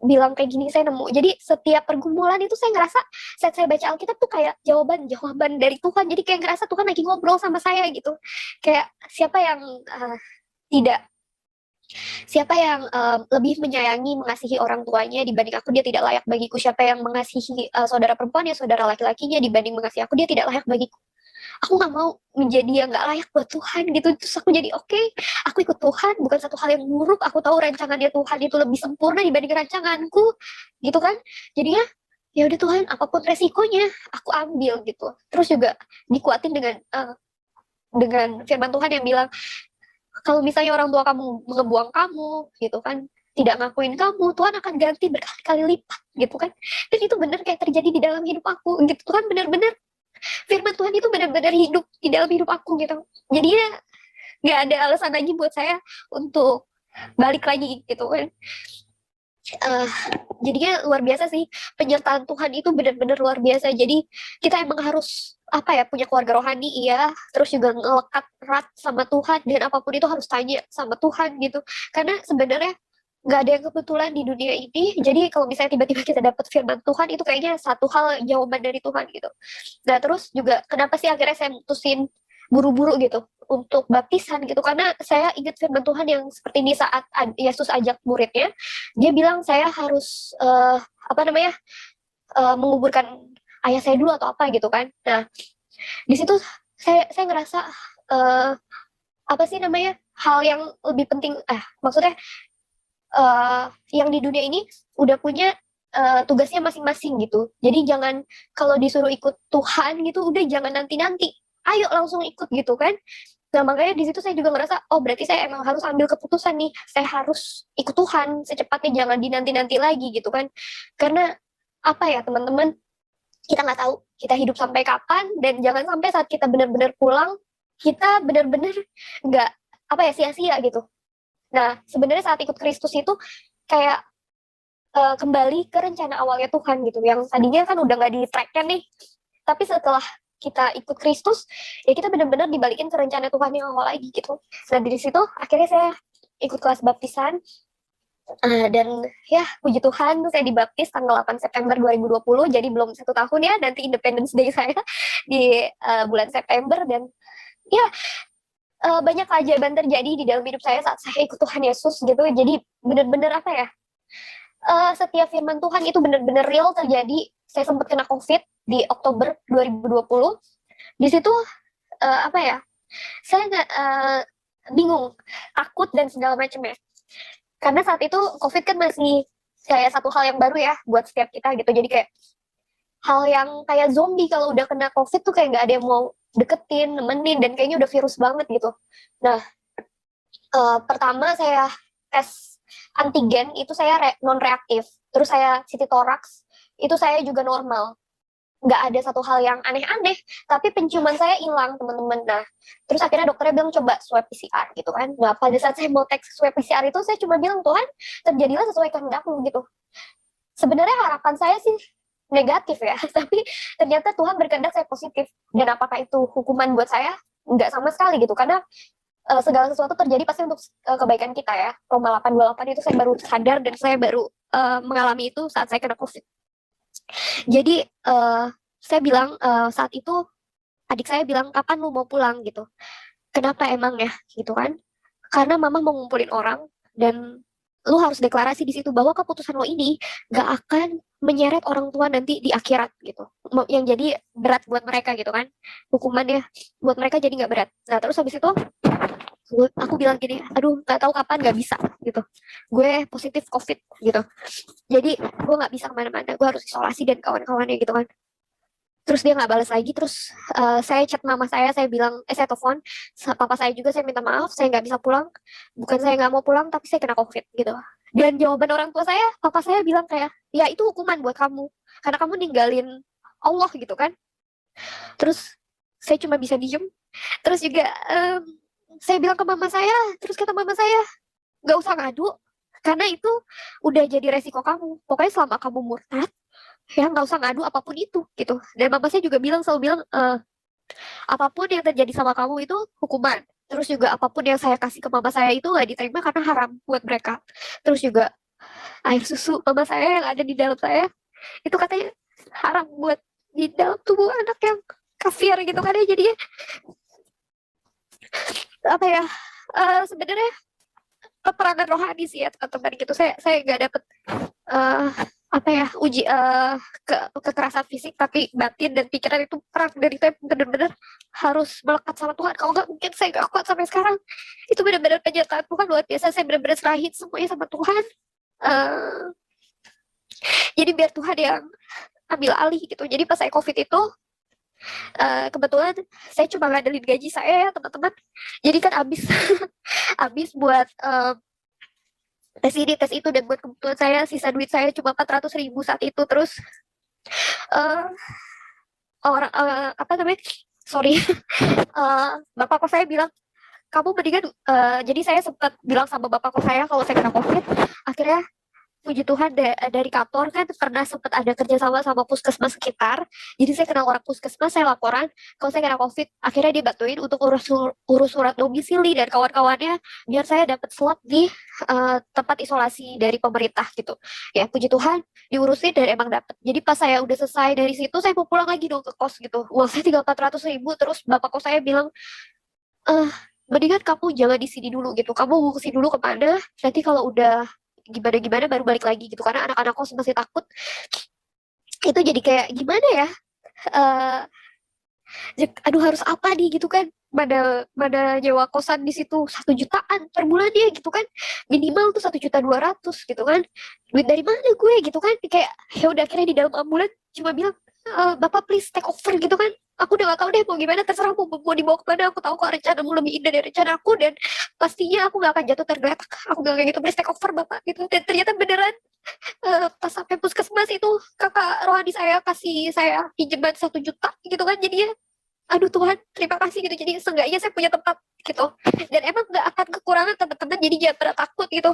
Speaker 2: bilang kayak gini, saya nemu. Jadi setiap pergumulan itu saya ngerasa saat saya baca Alkitab tuh kayak jawaban dari Tuhan. Jadi kayak ngerasa Tuhan lagi ngobrol sama saya gitu. Kayak siapa yang tidak siapa yang lebih menyayangi, mengasihi orang tuanya dibanding aku, dia tidak layak bagiku. Siapa yang mengasihi saudara perempuannya, saudara laki-lakinya dibanding mengasihi aku, dia tidak layak bagiku. Aku nggak mau menjadi yang nggak layak buat Tuhan gitu. Terus aku jadi oke, aku ikut Tuhan, bukan satu hal yang buruk. Aku tahu rancangannya Tuhan itu lebih sempurna dibanding rancanganku, gitu kan. Jadinya ya udah Tuhan, apapun resikonya aku ambil gitu. Terus juga dikuatin dengan firman Tuhan yang bilang kalau misalnya orang tua kamu ngebuang kamu gitu kan, tidak ngakuin kamu, Tuhan akan ganti berkali-kali lipat gitu kan. Dan itu benar kayak terjadi di dalam hidup aku gitu. Tuhan benar-benar, firman Tuhan itu benar-benar hidup di dalam hidup aku gitu. Jadinya nggak ada alasan lagi buat saya untuk balik lagi gitu kan. Jadinya luar biasa sih, penyertaan Tuhan itu benar-benar luar biasa. Jadi kita emang harus punya keluarga rohani, iya, terus juga ngelekat erat sama Tuhan, dan apapun itu harus tanya sama Tuhan gitu. Karena sebenarnya nggak ada yang kebetulan di dunia ini. Jadi kalau misalnya tiba-tiba kita dapat firman Tuhan, itu kayaknya satu hal jawaban dari Tuhan gitu. Nah terus juga kenapa sih akhirnya saya mutusin buru-buru gitu untuk baptisan gitu, karena saya ingat firman Tuhan yang seperti ini saat Yesus ajak muridnya, dia bilang saya harus apa namanya menguburkan ayah saya dulu atau apa gitu kan. Nah di situ saya ngerasa eh, apa sih namanya hal yang lebih penting, maksudnya yang di dunia ini udah punya tugasnya masing-masing gitu. Jadi jangan kalau disuruh ikut Tuhan gitu, udah jangan nanti-nanti. Ayo langsung ikut gitu kan. Nah makanya di situ saya juga ngerasa, oh berarti saya emang harus ambil keputusan nih. Saya harus ikut Tuhan secepatnya, jangan dinanti-nanti lagi gitu kan. Karena apa ya teman-teman, kita nggak tahu kita hidup sampai kapan, dan jangan sampai saat kita benar-benar pulang, kita benar-benar nggak apa ya sia-sia gitu. Nah, sebenarnya saat ikut Kristus itu kayak kembali ke rencana awalnya Tuhan gitu, yang tadinya kan udah nggak di-track-nya nih. Tapi setelah kita ikut Kristus, ya kita benar-benar dibalikin ke rencana Tuhan yang awal lagi gitu. Nah, dari situ akhirnya saya ikut kelas baptisan, dan ya puji Tuhan saya dibaptis tanggal 8 September 2020, jadi belum 1 tahun ya, nanti Independence Day saya di bulan September. Dan ya banyak keajaiban terjadi di dalam hidup saya saat saya ikut Tuhan Yesus gitu. Jadi benar-benar apa ya, setiap firman Tuhan itu benar-benar real terjadi. Saya sempat kena COVID di Oktober 2020. Di situ apa ya, saya nggak bingung, takut dan segala macamnya. Karena saat itu COVID kan masih kayak satu hal yang baru ya buat setiap kita gitu. Jadi kayak hal yang kayak zombie, kalau udah kena COVID tuh kayak nggak ada yang mau deketin, nemenin, dan kayaknya udah virus banget gitu. Nah, pertama saya tes antigen itu saya non reaktif, terus saya CT thorax itu saya juga normal, nggak ada satu hal yang aneh-aneh, tapi penciuman saya hilang teman-teman. Nah terus akhirnya dokternya bilang coba swab PCR gitu kan. Nah pada saat saya mau tes swab PCR itu saya cuma bilang, Tuhan terjadilah sesuai kehendakmu gitu. Sebenarnya harapan saya sih negatif ya, tapi ternyata Tuhan berkehendak saya positif. Dan apakah itu hukuman buat saya? Nggak sama sekali gitu, karena segala sesuatu terjadi pasti untuk kebaikan kita ya. Roma 8:28 itu saya baru sadar, dan saya baru mengalami itu saat saya kena COVID. Jadi saya bilang saat itu, adik saya bilang, kapan lu mau pulang gitu. Kenapa emang ya gitu kan? Karena mama mau ngumpulin orang, dan lu harus deklarasi di situ bahwa keputusan lo ini gak akan menyeret orang tua nanti di akhirat gitu. Yang jadi berat buat mereka gitu kan. Hukumannya buat mereka jadi gak berat. Nah terus habis itu aku bilang gini, aduh gak tahu kapan, gak bisa gitu. Gue positif COVID gitu. Jadi gue gak bisa kemana-mana, gue harus isolasi dan kawan-kawannya gitu kan. Terus dia nggak balas lagi. Terus saya chat mama saya bilang, saya telepon papa saya juga, saya minta maaf, saya nggak bisa pulang. Bukan saya nggak mau pulang, tapi saya kena COVID gitu. Dan jawaban orang tua saya, papa saya bilang kayak, ya itu hukuman buat kamu, karena kamu ninggalin Allah gitu kan. Terus saya cuma bisa diem. Terus juga saya bilang ke mama saya, terus kata mama saya, nggak usah ngadu, karena itu udah jadi resiko kamu. Pokoknya selama kamu murtad, ya nggak usah ngadu apapun itu gitu. Dan mama saya juga selalu bilang, apapun yang terjadi sama kamu itu hukuman. Terus juga apapun yang saya kasih ke mama saya itu nggak diterima karena haram buat mereka. Terus juga air susu mama saya yang ada di dalam saya itu katanya haram buat di dalam tubuh anak yang kafir gitu kan ya. Jadinya apa ya, sebenarnya peperangan rohani sih ya teman-teman gitu. Saya nggak dapet apa ya kekerasan fisik, tapi batin dan pikiran itu perang, dan itu benar-benar harus melekat sama Tuhan. Kalau nggak mungkin saya nggak kuat sampai sekarang. Itu benar-benar penyertaan Tuhan luar biasa. Saya benar-benar serahin semuanya sama Tuhan. Jadi biar Tuhan yang ambil alih gitu. Jadi pas saya COVID itu kebetulan saya cuma ngandelin gaji saya ya teman-teman. Jadi kan habis habis buat tes ini tes itu, dan buat kebutuhan saya sisa duit saya cuma 400.000 saat itu. Terus orang apa namanya, sorry, bapak kos saya bilang, kamu mendingan jadi saya sempat bilang sama bapak kos saya kalau saya kena COVID. Akhirnya puji Tuhan dari kantor kan pernah sempat ada kerjasama sama puskesmas sekitar. Jadi saya kenal orang puskesmas, saya laporan kalau saya kena COVID. Akhirnya dia bantuin untuk urus surat domisili dan kawan-kawannya biar saya dapat slot di tempat isolasi dari pemerintah gitu. Ya puji Tuhan diurusin dan emang dapat. Jadi pas saya udah selesai dari situ saya mau pulang lagi dong ke kos gitu. Uang saya tinggal 400.000, terus bapak kos saya bilang, eh mendingan kamu jangan di sini dulu gitu. Kamu ngurusin dulu kemana, nanti kalau udah gimana-gimana baru balik lagi gitu. Karena anak-anak kos masih takut. Itu jadi kayak gimana ya? eh Aduh harus apa nih gitu kan? Mana nyewa kosan di situ 1 jutaan per bulannya gitu kan, minimal tuh 1,2 juta gitu kan, duit dari mana gue gitu kan, kayak ya udah akhirnya di dalam ambulan cuma bilang, bapak please take over gitu kan, aku udah gak tahu deh mau gimana, terserah mau dibawa kemana, aku tahu kok rencanamu lebih indah dari rencana aku dan pastinya aku gak akan jatuh tergeletak, aku bilang kayak gitu, please take over bapak gitu. Dan ternyata beneran, pas sampai puskesmas itu kakak rohani saya kasih saya pinjaman 1 juta gitu kan, jadinya aduh Tuhan terima kasih gitu, jadi seenggaknya saya punya tempat gitu dan emang nggak akan kekurangan teman-teman, jadi jangan pernah takut gitu.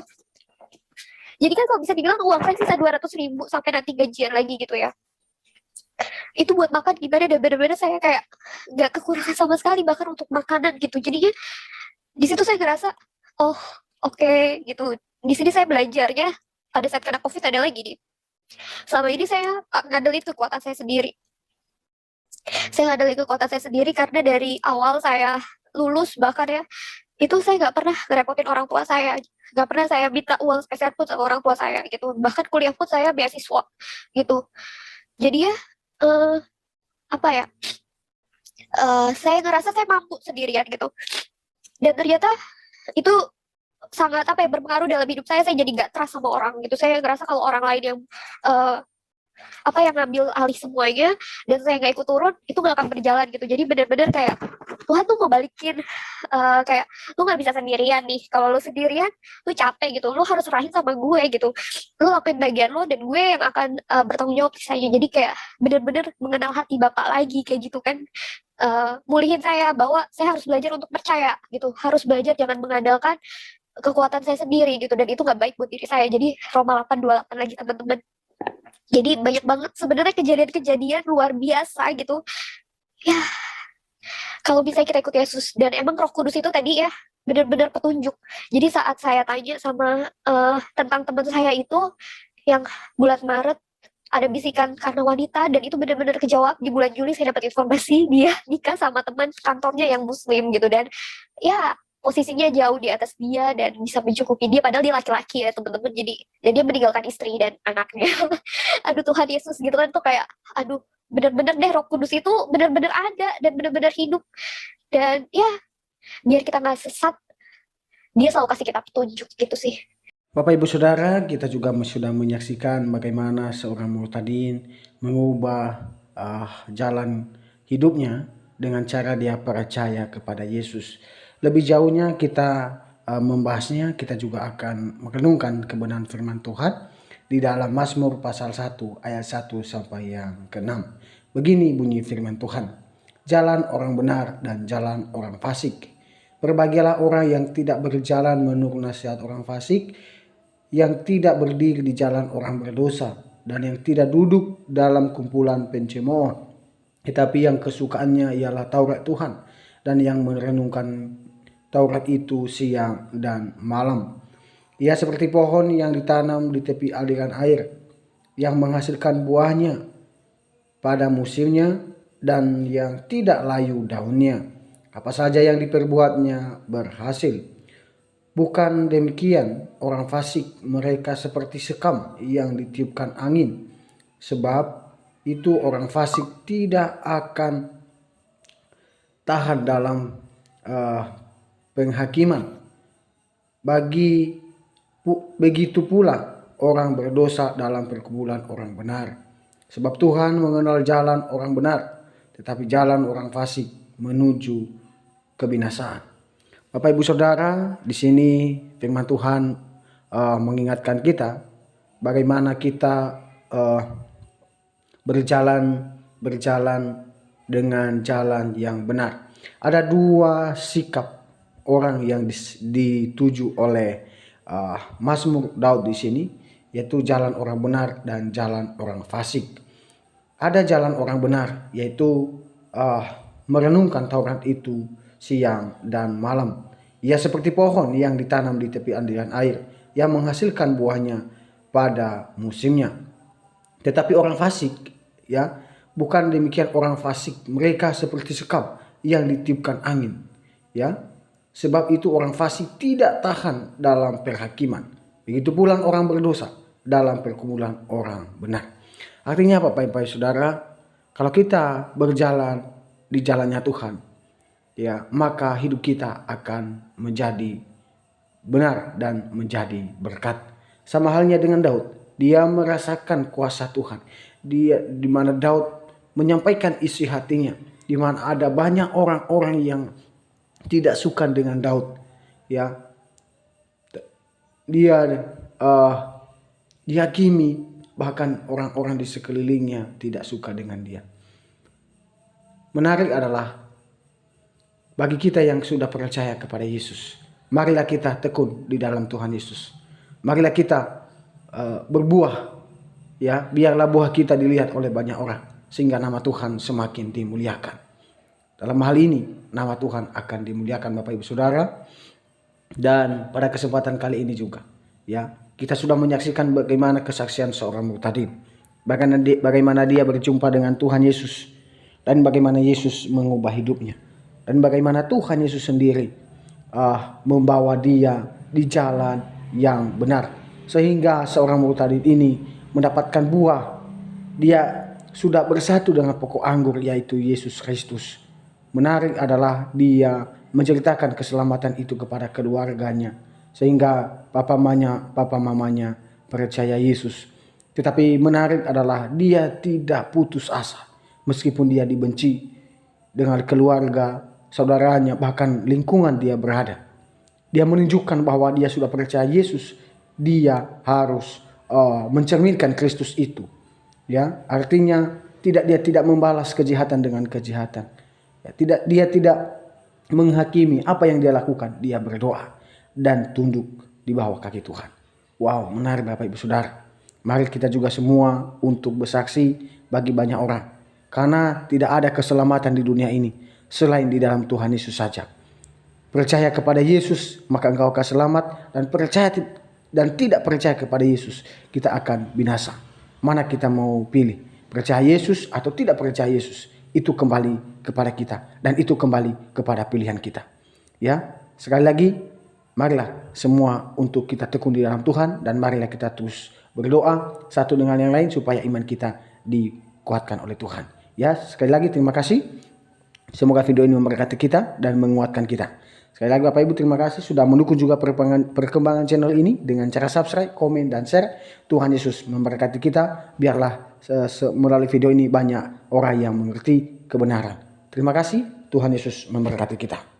Speaker 2: Jadi kan kalau bisa dibilang uang saya sisa 200.000 sampai nanti gajian lagi gitu ya, itu buat makan gimana, dan bener-bener saya kayak nggak kekurangan sama sekali bahkan untuk makanan gitu. Jadinya di situ saya ngerasa oh oke gitu, di sini saya belajarnya pada saat kena COVID ada lagi nih, selama ini saya ngandelin kekuatan saya sendiri. Saya ngandelin kekuatan saya sendiri karena dari awal saya lulus bahkan ya, itu saya nggak pernah ngerepotin orang tua saya, nggak pernah saya minta uang spesial pun sama orang tua saya gitu, bahkan kuliah pun saya beasiswa gitu. Jadi ya, eh, apa ya, saya ngerasa saya mampu sendirian gitu, dan ternyata itu sangat apa ya, berpengaruh dalam hidup saya jadi nggak trust sama orang gitu. Saya ngerasa kalau orang lain yang eh, apa yang ngambil alih semuanya dan saya nggak ikut turun, itu nggak akan berjalan gitu. Jadi benar-benar kayak Tuhan tuh mau balikin, kayak lu nggak bisa sendirian nih, kalau lu sendirian lu capek gitu, lu harus serahin sama gue gitu, lu lakuin bagian lo dan gue yang akan bertanggung jawab sisanya. Jadi kayak benar-benar mengenal hati bapak lagi kayak gitu kan. Mulihin saya bahwa saya harus belajar untuk percaya gitu, harus belajar jangan mengandalkan kekuatan saya sendiri gitu, dan itu nggak baik buat diri saya. Jadi Roma 8:28 lagi teman-teman. Jadi banyak banget sebenarnya kejadian-kejadian luar biasa gitu. Ya, kalau bisa kita ikut Yesus, dan emang Roh Kudus itu tadi ya benar-benar petunjuk. Jadi saat saya tanya sama tentang teman saya itu yang bulan Maret ada bisikan karena wanita, dan itu benar-benar kejawab. Di bulan Juli saya dapat informasi dia nikah sama teman kantornya yang muslim gitu, dan ya posisinya jauh di atas dia dan bisa mencukupi dia, padahal dia laki-laki ya teman-teman. Jadi dan dia meninggalkan istri dan anaknya. Aduh Tuhan Yesus gitu kan, tuh kayak aduh benar-benar deh Roh Kudus itu benar-benar ada dan benar-benar hidup, dan ya biar kita nggak sesat dia selalu kasih kita petunjuk gitu sih.
Speaker 1: Bapak Ibu Saudara, kita juga sudah menyaksikan bagaimana seorang Murtadin mengubah jalan hidupnya dengan cara dia percaya kepada Yesus. Lebih jauhnya kita membahasnya, kita juga akan merenungkan kebenaran firman Tuhan di dalam Mazmur pasal 1 ayat 1 sampai yang ke-6. Begini bunyi firman Tuhan: jalan orang benar dan jalan orang fasik. Berbahagialah orang yang tidak berjalan menurut nasihat orang fasik, yang tidak berdiri di jalan orang berdosa, dan yang tidak duduk dalam kumpulan pencemooh, tetapi yang kesukaannya ialah Taurat Tuhan, dan yang merenungkan Taurat itu siang dan malam. Ia seperti pohon yang ditanam di tepi aliran air, yang menghasilkan buahnya pada musimnya, dan yang tidak layu daunnya. Apa saja yang diperbuatnya berhasil. Bukan demikian orang fasik, mereka seperti sekam yang ditiupkan angin. Sebab itu orang fasik tidak akan tahan dalam penghakiman. Begitu pula orang berdosa dalam perkumpulan orang benar. Sebab Tuhan mengenal jalan orang benar, tetapi jalan orang fasik menuju kebinasaan. Bapak Ibu Saudara, di sini firman Tuhan mengingatkan kita bagaimana kita berjalan dengan jalan yang benar. Ada dua sikap orang yang dituju oleh Mazmur Daud di sini. yaitu jalan orang benar dan jalan orang fasik. Ada jalan orang benar, yaitu merenungkan Taurat itu siang dan malam. Ia seperti pohon yang ditanam di tepi aliran air, yang menghasilkan buahnya pada musimnya. Tetapi orang fasik, ya, bukan demikian orang fasik. Mereka seperti sekam yang ditiupkan angin, ya. Sebab itu orang fasik tidak tahan dalam perhakiman. Begitu pula orang berdosa dalam perkumpulan orang benar. Artinya apa, Bapak-Ibu Saudara? Kalau kita berjalan di jalannya Tuhan, ya, maka hidup kita akan menjadi benar dan menjadi berkat. Sama halnya dengan Daud, dia merasakan kuasa Tuhan. Dia di mana Daud menyampaikan isi hatinya, di mana ada banyak orang-orang yang tidak suka dengan Daud, ya. Dia dihakimi, bahkan orang-orang di sekelilingnya tidak suka dengan dia. Menarik adalah bagi kita yang sudah percaya kepada Yesus, marilah kita tekun di dalam Tuhan Yesus. Marilah kita berbuah, ya, biarlah buah kita dilihat oleh banyak orang, sehingga nama Tuhan semakin dimuliakan. Dalam hal ini nama Tuhan akan dimuliakan, Bapak Ibu Saudara. Dan pada kesempatan kali ini juga, ya, kita sudah menyaksikan bagaimana kesaksian seorang murtadin, bagaimana dia berjumpa dengan Tuhan Yesus, dan bagaimana Yesus mengubah hidupnya, dan bagaimana Tuhan Yesus sendiri membawa dia di jalan yang benar, sehingga seorang murtadin ini mendapatkan buah. Dia sudah bersatu dengan pokok anggur, yaitu Yesus Kristus. Menarik adalah dia menceritakan keselamatan itu kepada keluarganya, sehingga papa mamanya percaya Yesus. Tetapi menarik adalah dia tidak putus asa, meskipun dia dibenci dengan keluarga, saudaranya, bahkan lingkungan dia berada. Dia menunjukkan bahwa dia sudah percaya Yesus. Dia harus mencerminkan Kristus itu, ya. Artinya dia tidak membalas kejahatan dengan kejahatan, ya. Dia tidak menghakimi apa yang dia lakukan. Dia berdoa dan tunduk di bawah kaki Tuhan. Wow, menarik Bapak Ibu Saudara. Mari kita juga semua untuk bersaksi bagi banyak orang, karena tidak ada keselamatan di dunia ini selain di dalam Tuhan Yesus saja. Percaya kepada Yesus, maka engkau akan selamat, dan tidak percaya kepada Yesus, kita akan binasa. Mana kita mau pilih? Percaya Yesus atau tidak percaya Yesus? Itu kembali kepada kita, dan itu kembali kepada pilihan kita. Ya, sekali lagi, marilah semua untuk kita tekun di dalam Tuhan, dan marilah kita terus berdoa satu dengan yang lain supaya iman kita dikuatkan oleh Tuhan. Ya, sekali lagi terima kasih. Semoga video ini memberkati kita dan menguatkan kita. Sekali lagi Bapak Ibu, terima kasih sudah mendukung juga perkembangan channel ini dengan cara subscribe, komen, dan share. Tuhan Yesus memberkati kita. Biarlah melalui video ini banyak orang yang mengerti kebenaran. Terima kasih. Tuhan Yesus memberkati kita.